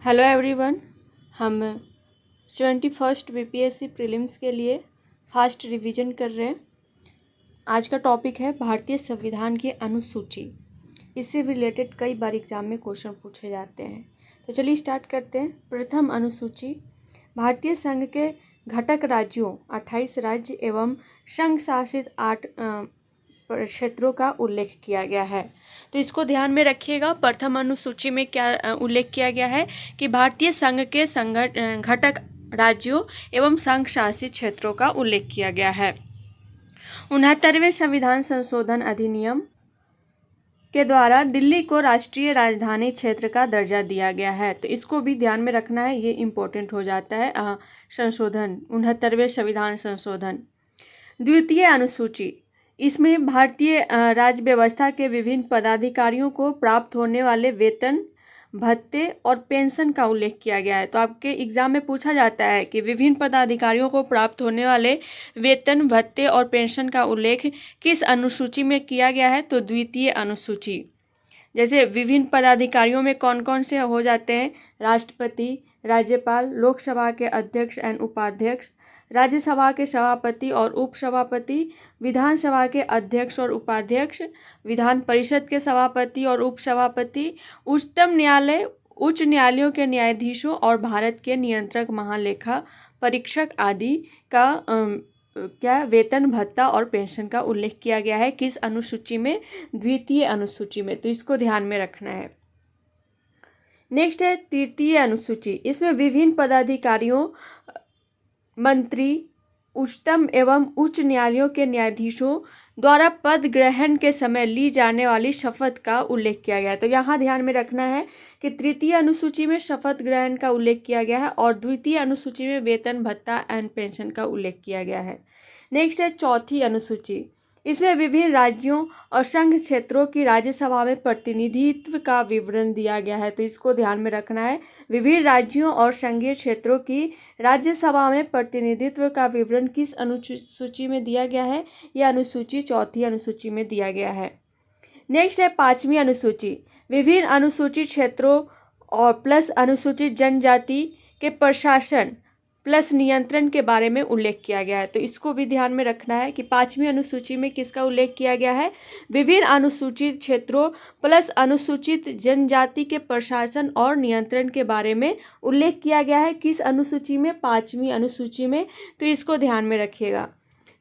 Hello everyone. हम 71st BPSC prelims के लिए फास्ट रिवीजन कर रहे हैं। आज का टॉपिक है भारतीय संविधान की अनुसूची। इससे रिलेटेड कई बार एग्जाम में क्वेश्चन पूछे जाते हैं, तो चलिए स्टार्ट करते हैं। प्रथम अनुसूची, भारतीय संघ के घटक राज्यों 28 राज्य एवं संघ शासित 8 क्षेत्रों का उल्लेख किया गया है। तो इसको ध्यान में रखिएगा। प्रथम अनुसूची में क्या उल्लेख किया गया है कि भारतीय संघ के घटक राज्यों एवं संघ शासित क्षेत्रों का उल्लेख किया गया है। 69वें संविधान संशोधन अधिनियम के द्वारा दिल्ली को राष्ट्रीय राजधानी क्षेत्र का दर्जा दिया गया है। तो इसको भी ध्यान में रखना है, ये इम्पोर्टेंट हो जाता है। संशोधन 69वें संविधान संशोधन। द्वितीय अनुसूची, इसमें भारतीय राज्य व्यवस्था के विभिन्न पदाधिकारियों को प्राप्त होने वाले वेतन, भत्ते और पेंशन का उल्लेख किया गया है। तो आपके एग्जाम में पूछा जाता है कि विभिन्न पदाधिकारियों को प्राप्त होने वाले वेतन, भत्ते और पेंशन का उल्लेख किस अनुसूची में किया गया है। तो द्वितीय अनुसूची। जैसे विभिन्न पदाधिकारियों में कौन कौन से हो जाते हैं: राष्ट्रपति, राज्यपाल, लोकसभा के अध्यक्ष एवं उपाध्यक्ष, राज्यसभा के सभापति और उपसभापति, विधानसभा के अध्यक्ष और उपाध्यक्ष, विधान परिषद के सभापति और उपसभापति, उच्चतम न्यायालय, उच्च न्यायालयों के न्यायाधीशों और भारत के नियंत्रक महालेखा परीक्षक आदि का वेतन, भत्ता और पेंशन का उल्लेख किया गया है। किस अनुसूची में? द्वितीय अनुसूची में। तो इसको ध्यान में रखना है। नेक्स्ट है तृतीय अनुसूची। इसमें विभिन्न पदाधिकारियों, मंत्री, उच्चतम एवं उच्च न्यायालयों के न्यायाधीशों द्वारा पद ग्रहण के समय ली जाने वाली शपथ का उल्लेख किया गया है। तो यहाँ ध्यान में रखना है कि तृतीय अनुसूची में शपथ ग्रहण का उल्लेख किया गया है और द्वितीय अनुसूची में वेतन, भत्ता एंड पेंशन का उल्लेख किया गया है। नेक्स्ट है चौथी अनुसूची। इसमें विभिन्न राज्यों और संघ क्षेत्रों की राज्यसभा में प्रतिनिधित्व का विवरण दिया गया है। तो इसको ध्यान में रखना है। विभिन्न राज्यों और संघीय क्षेत्रों की राज्यसभा में प्रतिनिधित्व का विवरण किस अनुसूची में दिया गया है? यह अनुसूची चौथी अनुसूची में दिया गया है। नेक्स्ट है पांचवी अनुसूची। विभिन्न अनुसूचित क्षेत्रों और प्लस अनुसूचित जनजाति के प्रशासन प्लस नियंत्रण के बारे में उल्लेख किया गया है। तो इसको भी ध्यान में रखना है कि पांचवी अनुसूची में किसका उल्लेख किया गया है? विभिन्न अनुसूचित क्षेत्रों प्लस अनुसूचित जनजाति के प्रशासन और नियंत्रण के बारे में उल्लेख किया गया है। किस अनुसूची में? पांचवी अनुसूची में। तो इसको ध्यान में रखिएगा।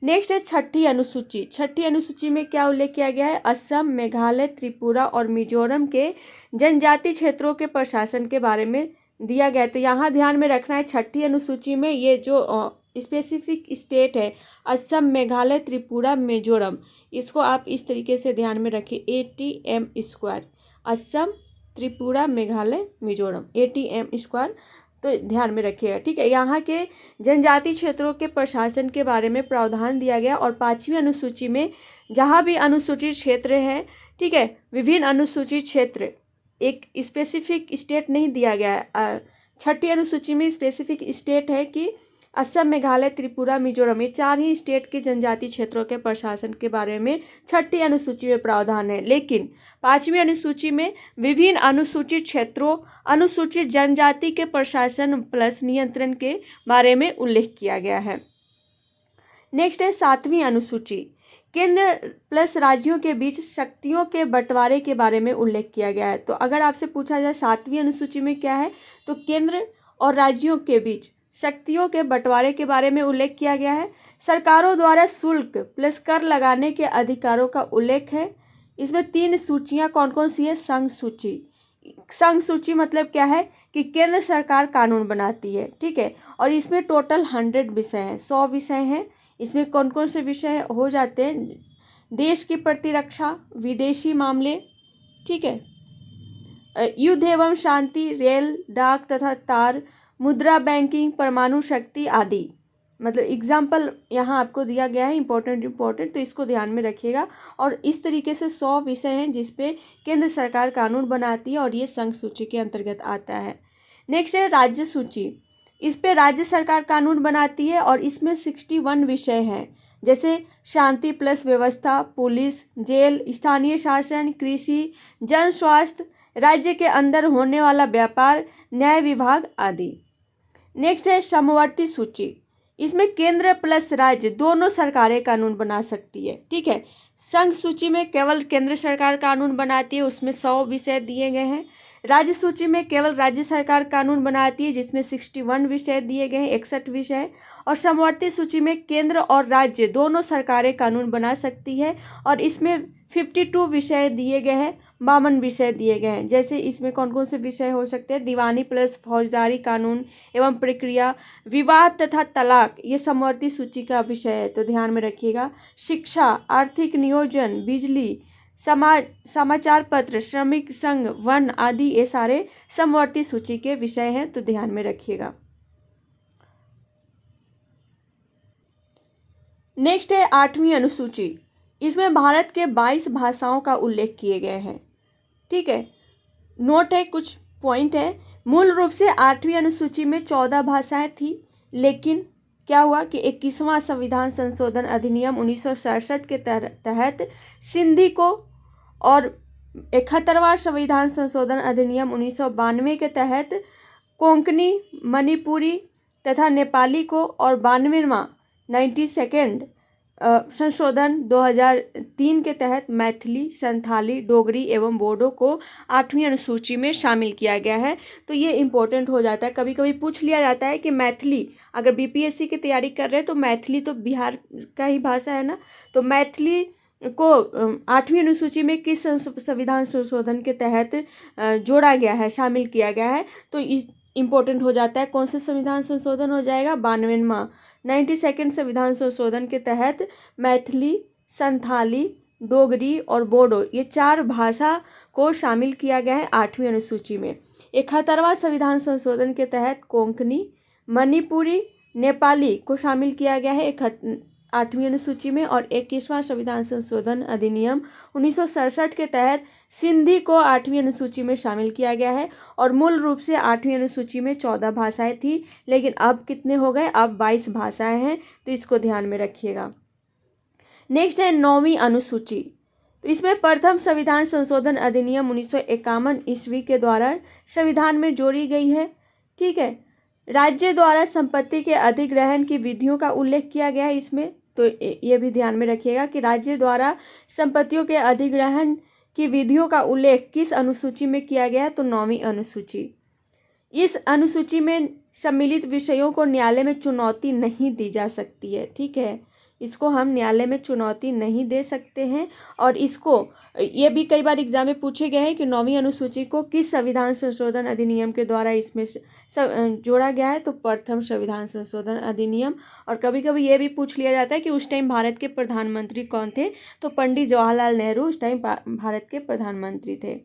नेक्स्ट है छठी अनुसूची। छठी अनुसूची में क्या उल्लेख किया गया है? असम, मेघालय, त्रिपुरा और मिजोरम के जनजाति क्षेत्रों के प्रशासन के बारे में दिया गया है। तो यहाँ ध्यान में रखना है, छठी अनुसूची में ये जो स्पेसिफिक स्टेट है, असम, मेघालय, त्रिपुरा, मिजोरम, इसको आप इस तरीके से ध्यान में रखिए। ATM², Assam, Tripura, Meghalaya, Mizoram, ATM²। तो ध्यान में रखिएगा, ठीक है। यहाँ के जनजाति क्षेत्रों के प्रशासन के बारे में प्रावधान दिया गया और पांचवी अनुसूची में जहाँ भी अनुसूचित क्षेत्र है, ठीक है, विभिन्न अनुसूचित क्षेत्र, एक स्पेसिफिक स्टेट नहीं दिया गया है। छठी अनुसूची में स्पेसिफिक स्टेट है कि असम, मेघालय, त्रिपुरा, मिजोरम, ये चार ही स्टेट के जनजाति क्षेत्रों के प्रशासन के बारे में छठी अनुसूची में प्रावधान है। लेकिन पांचवी अनुसूची में विभिन्न अनुसूचित क्षेत्रों, अनुसूचित जनजाति के प्रशासन प्लस नियंत्रण के बारे में उल्लेख किया गया है। नेक्स्ट है सातवीं अनुसूची। केंद्र प्लस राज्यों के बीच शक्तियों के बंटवारे के बारे में उल्लेख किया गया है। तो अगर आपसे पूछा जाए सातवीं अनुसूची में क्या है, तो केंद्र और राज्यों के बीच शक्तियों के बंटवारे के बारे में उल्लेख किया गया है। सरकारों द्वारा शुल्क प्लस कर लगाने के अधिकारों का उल्लेख है। इसमें 3 सूचियाँ कौन कौन सी है? संघ सूची। संघ सूची मतलब क्या है कि केंद्र सरकार कानून बनाती है, ठीक है, और इसमें टोटल 100 विषय हैं, 100 विषय हैं। इसमें कौन कौन से विषय हो जाते हैं? देश की प्रतिरक्षा, विदेशी मामले, ठीक है, युद्ध एवं शांति, रेल, डाक तथा तार, मुद्रा, बैंकिंग, परमाणु शक्ति आदि। मतलब एग्जाम्पल यहाँ आपको दिया गया है, इम्पोर्टेंट, तो इसको ध्यान में रखिएगा। और इस तरीके से 100 विषय हैं जिसपे केंद्र सरकार कानून बनाती है और ये संघ सूची के अंतर्गत आता है। नेक्स्ट है राज्य सूची। इस पे राज्य सरकार कानून बनाती है और इसमें 61 विषय हैं, जैसे शांति प्लस व्यवस्था, पुलिस, जेल, स्थानीय शासन, कृषि, जन स्वास्थ्य, राज्य के अंदर होने वाला व्यापार, न्याय विभाग आदि। नेक्स्ट है समवर्ती सूची। इसमें केंद्र प्लस राज्य दोनों सरकारें कानून बना सकती है, ठीक है। संघ सूची में केवल केंद्र सरकार कानून बनाती है, उसमें 100 विषय दिए गए हैं। राज्य सूची में केवल राज्य सरकार कानून बनाती है, जिसमें 61 विषय दिए गए हैं, 61 विषय। और समवर्ती सूची में केंद्र और राज्य दोनों सरकारें कानून बना सकती है, और इसमें 52 विषय दिए गए हैं, 52 विषय दिए गए हैं। जैसे इसमें कौन कौन से विषय हो सकते हैं? दीवानी प्लस फौजदारी कानून एवं प्रक्रिया, विवाह तथा तलाक, ये समवर्ती सूची का विषय है, तो ध्यान में रखिएगा। शिक्षा, आर्थिक नियोजन, बिजली, समाचार पत्र, श्रमिक संघ, वन आदि, ये सारे समवर्ती सूची के विषय हैं, तो ध्यान में रखिएगा। नेक्स्ट है 8वीं अनुसूची। इसमें भारत के 22 भाषाओं का उल्लेख किए गए हैं, ठीक है। नोट है, कुछ पॉइंट है। मूल रूप से 8वीं अनुसूची में 14 भाषाएं थी, लेकिन क्या हुआ कि 21वां संविधान संशोधन अधिनियम 1967 के तहत सिंधी को, और 71वां संविधान संशोधन अधिनियम 1992 के तहत कोंकणी, मणिपुरी तथा नेपाली को, और 92वां 92nd संशोधन 2003 के तहत मैथिली, संथाली, डोगरी एवं बोडो को 8वीं अनुसूची में शामिल किया गया है। तो ये इम्पोर्टेंट हो जाता है, कभी कभी पूछ लिया जाता है कि मैथिली, अगर बीपीएससी की तैयारी कर रहे हैं तो मैथिली तो बिहार का ही भाषा है ना, तो मैथिली को 8वीं अनुसूची में किस संविधान संशोधन के तहत जोड़ा गया है, शामिल किया गया है, तो इम्पोर्टेंट हो जाता है। कौन से संविधान संशोधन हो जाएगा? 92वां 92nd संविधान संशोधन के तहत मैथिली, संथाली, डोगरी और बोडो, ये 4 भाषा को शामिल किया गया है 8वीं अनुसूची में। 71वां संविधान संशोधन के तहत कोंकणी, मणिपुरी, नेपाली को शामिल किया गया है 8वीं अनुसूची में, और 21वां संविधान संशोधन अधिनियम 1967 के तहत सिंधी को 8वीं अनुसूची में शामिल किया गया है। और मूल रूप से 8वीं अनुसूची में 14 भाषाएं थी, लेकिन अब कितने हो गए? अब 22 भाषाएं हैं, तो इसको ध्यान में रखिएगा। नेक्स्ट है 9वीं अनुसूची। तो इसमें प्रथम संविधान संशोधन अधिनियम 1951 ईस्वी के द्वारा संविधान में जोड़ी गई है, ठीक है। राज्य द्वारा संपत्ति के अधिग्रहण की विधियों का उल्लेख किया गया है इसमें, तो ये भी ध्यान में रखिएगा कि राज्य द्वारा संपत्तियों के अधिग्रहण की विधियों का उल्लेख किस अनुसूची में किया गया है? तो 9वीं अनुसूची। इस अनुसूची में सम्मिलित विषयों को न्यायालय में चुनौती नहीं दी जा सकती है, ठीक है। इसको हम न्यायालय में चुनौती नहीं दे सकते हैं, और इसको ये भी कई बार एग्जाम में पूछे गए हैं कि 9वीं अनुसूची को किस संविधान संशोधन अधिनियम के द्वारा इसमें जोड़ा गया है? तो प्रथम संविधान संशोधन अधिनियम। और कभी कभी ये भी पूछ लिया जाता है कि उस टाइम भारत के प्रधानमंत्री कौन थे? तो पंडित जवाहरलाल नेहरू उस टाइम भारत के प्रधानमंत्री थे।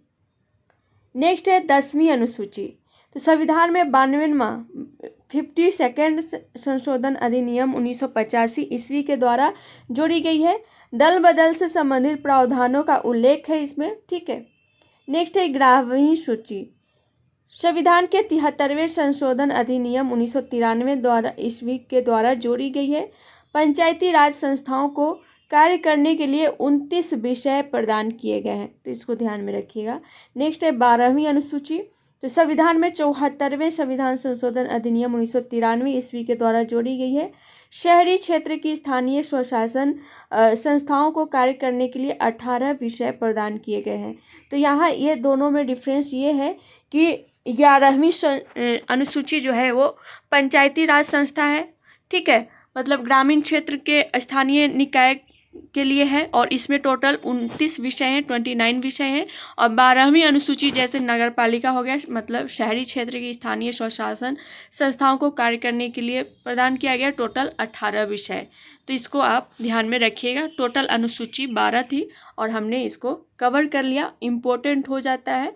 नेक्स्ट है 10वीं अनुसूची। तो संविधान में 92वां 52nd संशोधन अधिनियम 1985 ईस्वी के द्वारा जोड़ी गई है। दल बदल से संबंधित प्रावधानों का उल्लेख है इसमें, ठीक है। नेक्स्ट है 11वीं सूची। संविधान के 73वें संशोधन अधिनियम 1993 द्वारा ईस्वी के द्वारा जोड़ी गई है। पंचायती राज संस्थाओं को कार्य करने के लिए 29 विषय प्रदान किए गए हैं, तो इसको ध्यान में रखिएगा। नेक्स्ट है 12वीं अनुसूची। तो संविधान में 74वें संविधान संशोधन अधिनियम 1993 ईस्वी के द्वारा जोड़ी गई है। शहरी क्षेत्र की स्थानीय स्वशासन संस्थाओं को कार्य करने के लिए 18 विषय प्रदान किए गए हैं। तो यहाँ ये दोनों में डिफरेंस ये है कि 11वीं अनुसूची जो है वो पंचायती राज संस्था है, ठीक है, मतलब ग्रामीण क्षेत्र के स्थानीय निकाय के लिए है, और इसमें टोटल 29 विषय हैं, 29 विषय हैं। और 12वीं अनुसूची जैसे नगर पालिका हो गया, मतलब शहरी क्षेत्र की स्थानीय स्वशासन संस्थाओं को कार्य करने के लिए प्रदान किया गया टोटल 18 विषय। तो इसको आप ध्यान में रखिएगा। टोटल अनुसूची 12 थी और हमने इसको कवर कर लिया। इम्पोर्टेंट हो जाता है,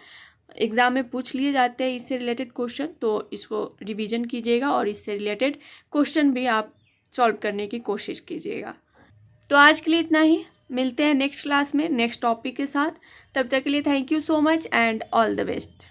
एग्ज़ाम में पूछ लिए जाते हैं इससे रिलेटेड क्वेश्चन, तो इसको रिवीजन कीजिएगा और इससे रिलेटेड क्वेश्चन भी आप सॉल्व करने की कोशिश कीजिएगा। तो आज के लिए इतना ही, मिलते हैं नेक्स्ट क्लास में नेक्स्ट टॉपिक के साथ। तब तक के लिए thank you so much and all the best.